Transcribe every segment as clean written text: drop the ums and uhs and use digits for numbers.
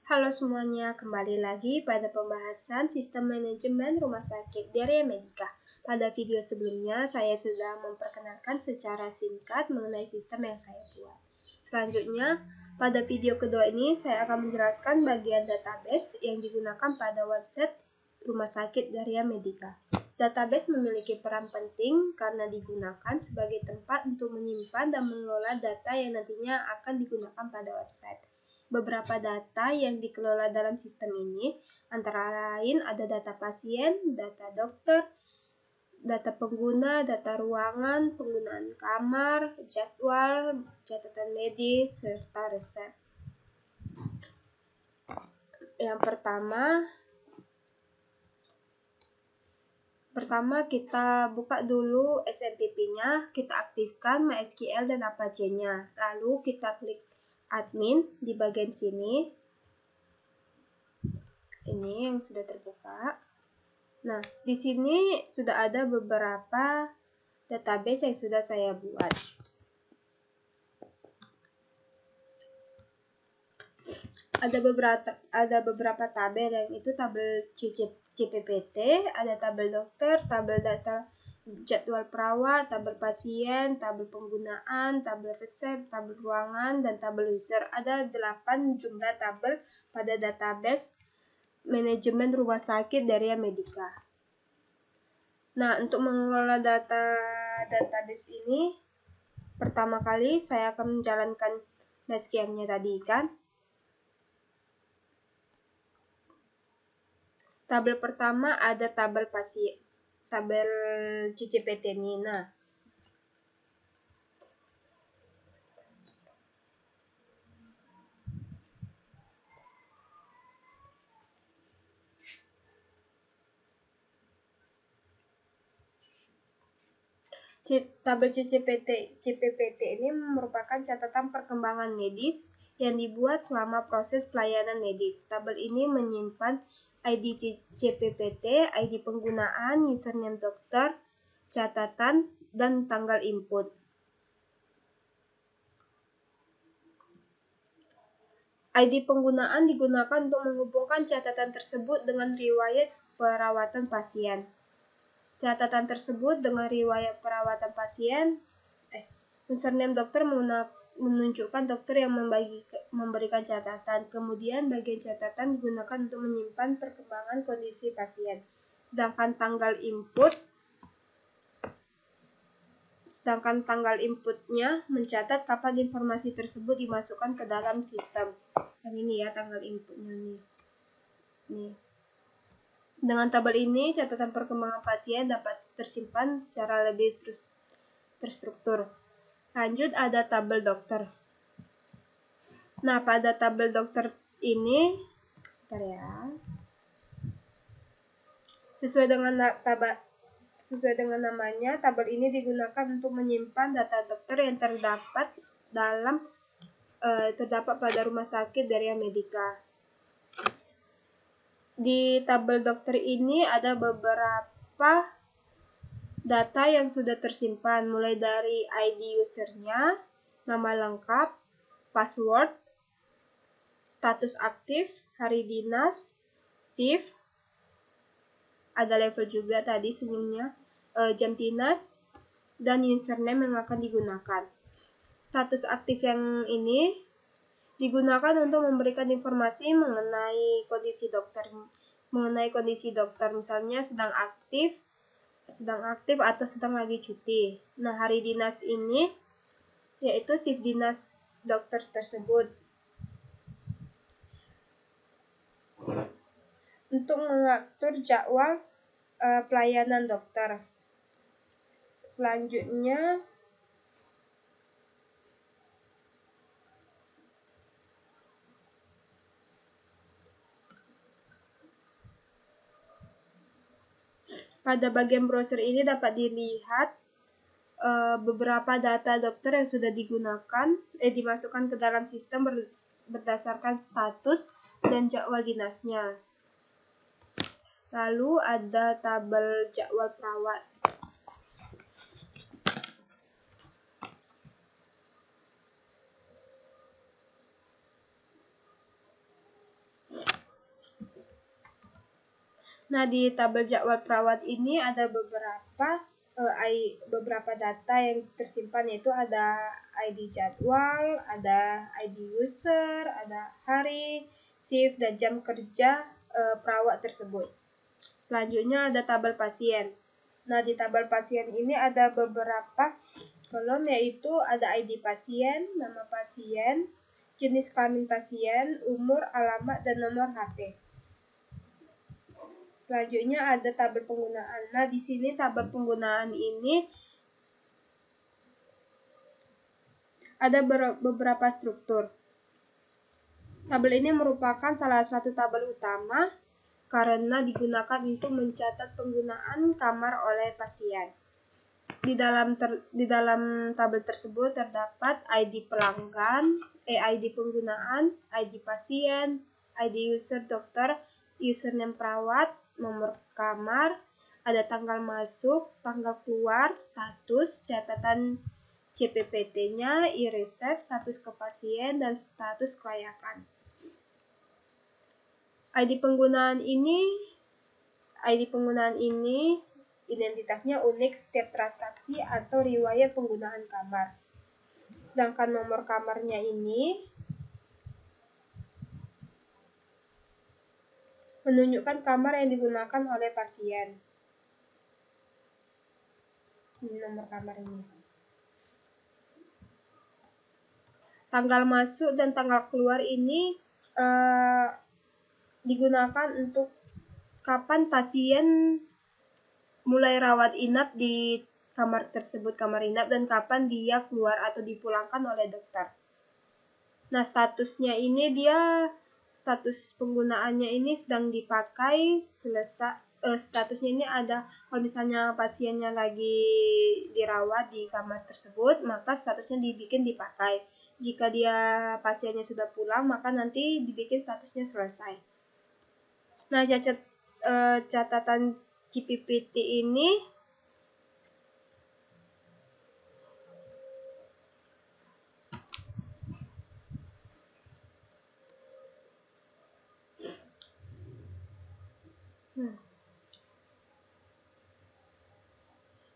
Halo semuanya, kembali lagi pada pembahasan sistem manajemen rumah sakit di Area Medica. Pada video sebelumnya, saya sudah memperkenalkan secara singkat mengenai sistem yang saya buat. Selanjutnya, pada video kedua ini, saya akan menjelaskan bagian database yang digunakan pada website rumah sakit di Area Medica. Database memiliki peran penting karena digunakan sebagai tempat untuk menyimpan dan mengelola data yang nantinya akan digunakan pada website. Beberapa data yang dikelola dalam sistem ini antara lain ada data pasien, data dokter, data pengguna, data ruangan, penggunaan kamar, jadwal, catatan medis, serta resep. Yang pertama kita buka dulu SMPP-nya, kita aktifkan MySQL dan Apache-nya. Lalu kita klik admin di bagian sini. Ini yang sudah terbuka. Nah, di sini sudah ada beberapa database yang sudah saya buat. Ada beberapa tabel, yang itu tabel CPPT, ada tabel dokter, tabel data jadwal perawat, tabel pasien, tabel penggunaan, tabel resep, tabel ruangan, dan tabel user. Ada 8 jumlah tabel pada database manajemen rumah sakit dari Area Medica. Nah, untuk mengelola database ini, pertama kali saya akan menjalankan MySQL-nya tadi kan. Tabel pertama ada tabel pasien, tabel CCPT ini. Nah, tabel CPPT ini merupakan catatan perkembangan medis yang dibuat selama proses pelayanan medis. Tabel ini menyimpan ID CPPT, ID penggunaan, username dokter, catatan, dan tanggal input. ID penggunaan digunakan untuk menghubungkan catatan tersebut dengan riwayat perawatan pasien. Catatan tersebut dengan riwayat perawatan pasien, username dokter menunjukkan dokter yang memberikan catatan. Kemudian bagian catatan digunakan untuk menyimpan perkembangan kondisi pasien. Sedangkan tanggal inputnya mencatat kapan informasi tersebut dimasukkan ke dalam sistem. Dan ini ya tanggal inputnya nih. Dengan tabel ini, catatan perkembangan pasien dapat tersimpan secara lebih terstruktur. Lanjut ada tabel dokter. Nah, pada tabel dokter ini, sesuai dengan namanya, tabel ini digunakan untuk menyimpan data dokter yang terdapat pada rumah sakit dari Area Medica. Di tabel dokter ini ada beberapa data yang sudah tersimpan, mulai dari ID usernya, nama lengkap, password, status aktif, hari dinas, shift, ada level juga tadi sebelumnya, jam dinas, dan username yang akan digunakan. Status aktif yang ini digunakan untuk memberikan informasi mengenai kondisi dokter, misalnya sedang aktif atau sedang lagi cuti. Nah, hari dinas ini yaitu shift dinas dokter tersebut. Untuk mengatur jadwal pelayanan dokter. Selanjutnya pada bagian browser ini dapat dilihat beberapa data dokter yang sudah dimasukkan ke dalam sistem berdasarkan status dan jadwal dinasnya. Lalu ada tabel jadwal perawat. Nah, di tabel jadwal perawat ini ada beberapa data yang tersimpan, yaitu ada ID jadwal, ada ID user, ada hari, shift, dan jam kerja perawat tersebut. Selanjutnya ada tabel pasien. Nah, di tabel pasien ini ada beberapa kolom, yaitu ada ID pasien, nama pasien, jenis kelamin pasien, umur, alamat, dan nomor HP. Selanjutnya ada tabel penggunaan. Nah, di sini tabel penggunaan ini ada beberapa struktur. Tabel ini merupakan salah satu tabel utama karena digunakan untuk mencatat penggunaan kamar oleh pasien. Di dalam tabel tersebut terdapat ID pelanggan, ID penggunaan, ID pasien, ID user dokter, username perawat, nomor kamar, ada tanggal masuk, tanggal keluar, status, catatan CPPT-nya, e-resep, status ke pasien, dan status kelayakan. ID penggunaan ini identitasnya unik setiap transaksi atau riwayat penggunaan kamar. Sedangkan nomor kamarnya ini menunjukkan kamar yang digunakan oleh pasien. Ini nomor kamar ini. Tanggal masuk dan tanggal keluar ini digunakan untuk kapan pasien mulai rawat inap di kamar tersebut, kamar inap, dan kapan dia keluar atau dipulangkan oleh dokter. Nah, status penggunaannya ini sedang dipakai, statusnya ini ada kalau misalnya pasiennya lagi dirawat di kamar tersebut, maka statusnya dibikin dipakai. Jika pasiennya sudah pulang, maka nanti dibikin statusnya selesai. Nah, catatan CPPT ini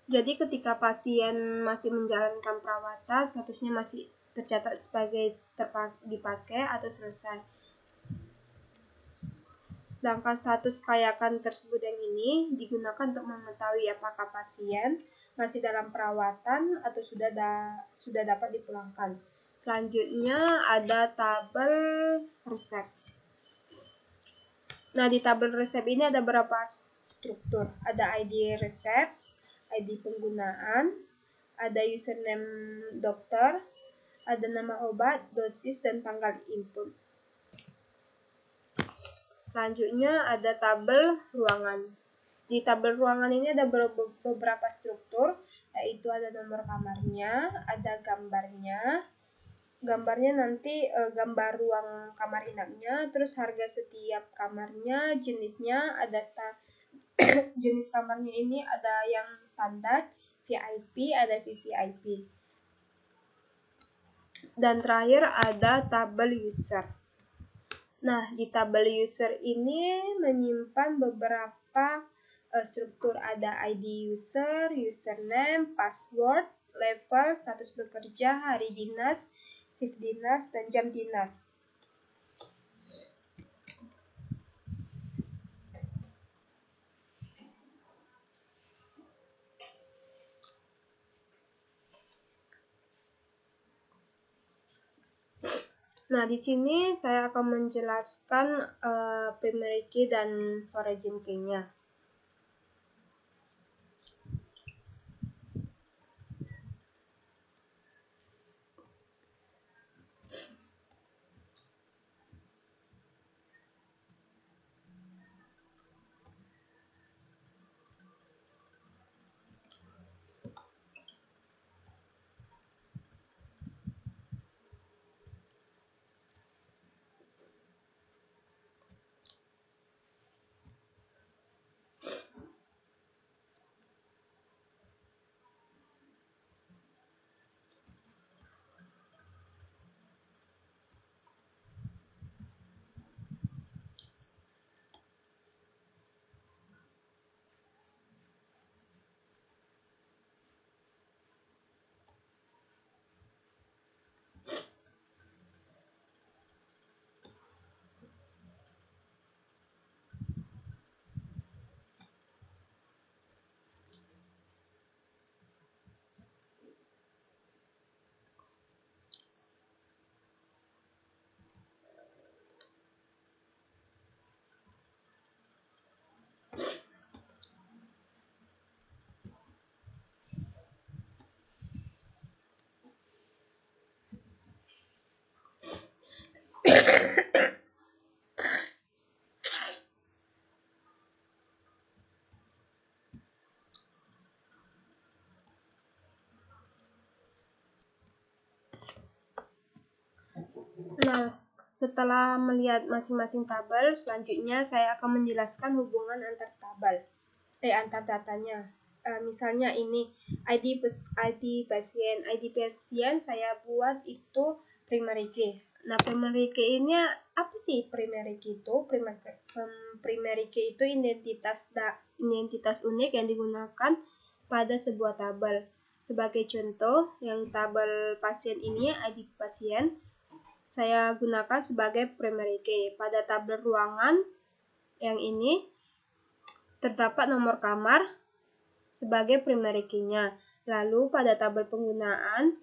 jadi ketika pasien masih menjalankan perawatan, statusnya masih tercatat sebagai dipakai atau selesai. Sedangkan status kelayakan tersebut yang ini digunakan untuk mengetahui apakah pasien masih dalam perawatan atau sudah dapat dipulangkan. Selanjutnya ada tabel resep. Nah, di tabel resep ini ada beberapa struktur. Ada ID resep, ID penggunaan, ada username dokter, ada nama obat, dosis, dan tanggal input. Selanjutnya ada tabel ruangan. Di tabel ruangan ini ada beberapa struktur, yaitu ada nomor kamarnya, ada gambarnya. Gambarnya nanti gambar ruang kamar inapnya, terus harga setiap kamarnya, jenisnya, ada jenis kamarnya ini ada yang standar, VIP, ada VVIP. Dan terakhir ada tabel user. Nah, di tabel user ini menyimpan beberapa struktur, ada ID user, username, password, level, status bekerja, hari dinas, shift dinas, dan jam dinas. Nah, di sini saya akan menjelaskan primary key dan foreign key-nya. Nah, setelah melihat masing-masing tabel, selanjutnya saya akan menjelaskan hubungan antar tabel, antar datanya. Misalnya ini ID pasien saya buat itu primary key. Nah, primary key ini apa sih primary key itu? Primary key itu identitas unik yang digunakan pada sebuah tabel. Sebagai contoh, yang tabel pasien ini ID pasien saya gunakan sebagai primary key. Pada tabel ruangan yang ini terdapat nomor kamar sebagai primary key-nya. Lalu pada tabel penggunaan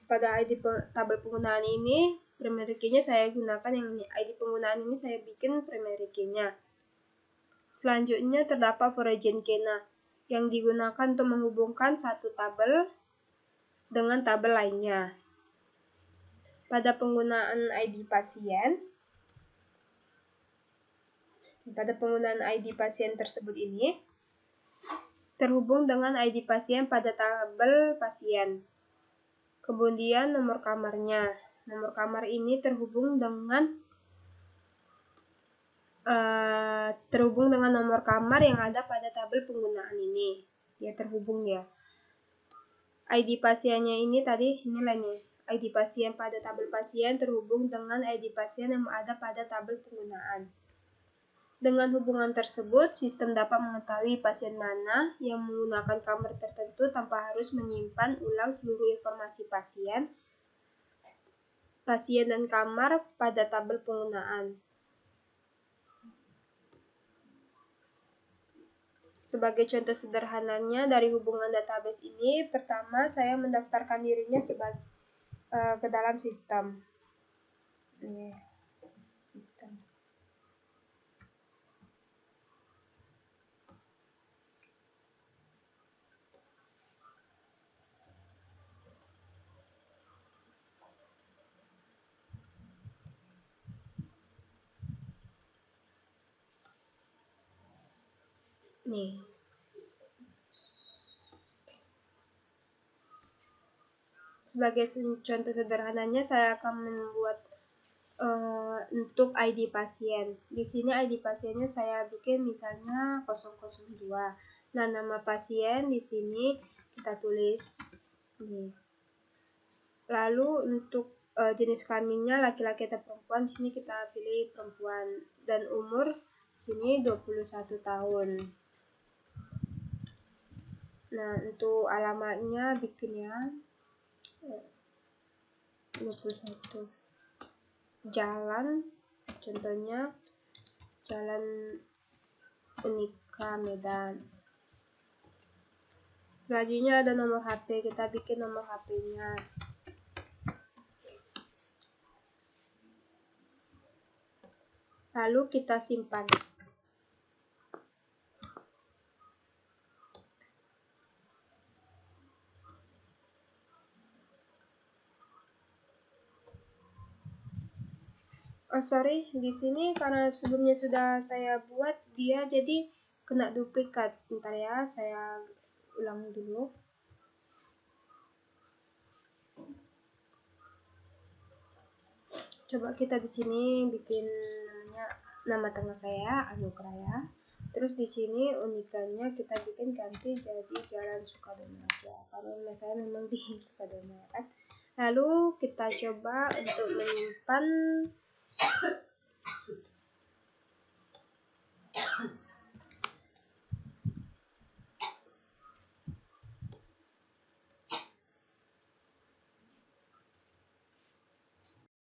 pada tabel penggunaan ini primary key-nya saya gunakan yang ini. ID penggunaan ini saya bikin primary key-nya. Selanjutnya terdapat foreign key yang digunakan untuk menghubungkan satu tabel dengan tabel lainnya. Pada penggunaan ID pasien tersebut ini terhubung dengan ID pasien pada tabel pasien. Kemudian nomor kamarnya. Nomor kamar ini terhubung dengan nomor kamar yang ada pada tabel penggunaan ini. Ya, terhubung ya. ID pasiennya ini tadi nilainya. ID pasien pada tabel pasien terhubung dengan ID pasien yang ada pada tabel penggunaan. Dengan hubungan tersebut, sistem dapat mengetahui pasien mana yang menggunakan kamar tertentu tanpa harus menyimpan ulang seluruh informasi pasien dan kamar pada tabel penggunaan. Sebagai contoh sederhananya dari hubungan database ini, pertama saya mendaftarkan dirinya ke dalam sistem. Nih. Sebagai contoh sederhananya, saya akan membuat untuk ID pasien. Di sini ID pasiennya saya bikin misalnya 002. Nah, nama pasien di sini kita tulis ini. Lalu untuk jenis kelaminnya laki-laki atau perempuan, sini kita pilih perempuan, dan umur sini 21 tahun. Nah, untuk alamatnya bikin ya 21 jalan, contohnya Jalan Unika Medan. Selanjutnya ada nomor HP, kita bikin nomor HP-nya. Lalu kita simpan. Di sini karena sebelumnya sudah saya buat, dia jadi kena duplikat. Bentar ya, saya ulang dulu. Coba kita di sini bikin nama tengah saya Anugrah ya. Terus di sini unikannya kita bikin ganti jadi Jalan Sukadono aja, karena saya memang di Sukadono kan. Lalu kita coba untuk menyimpan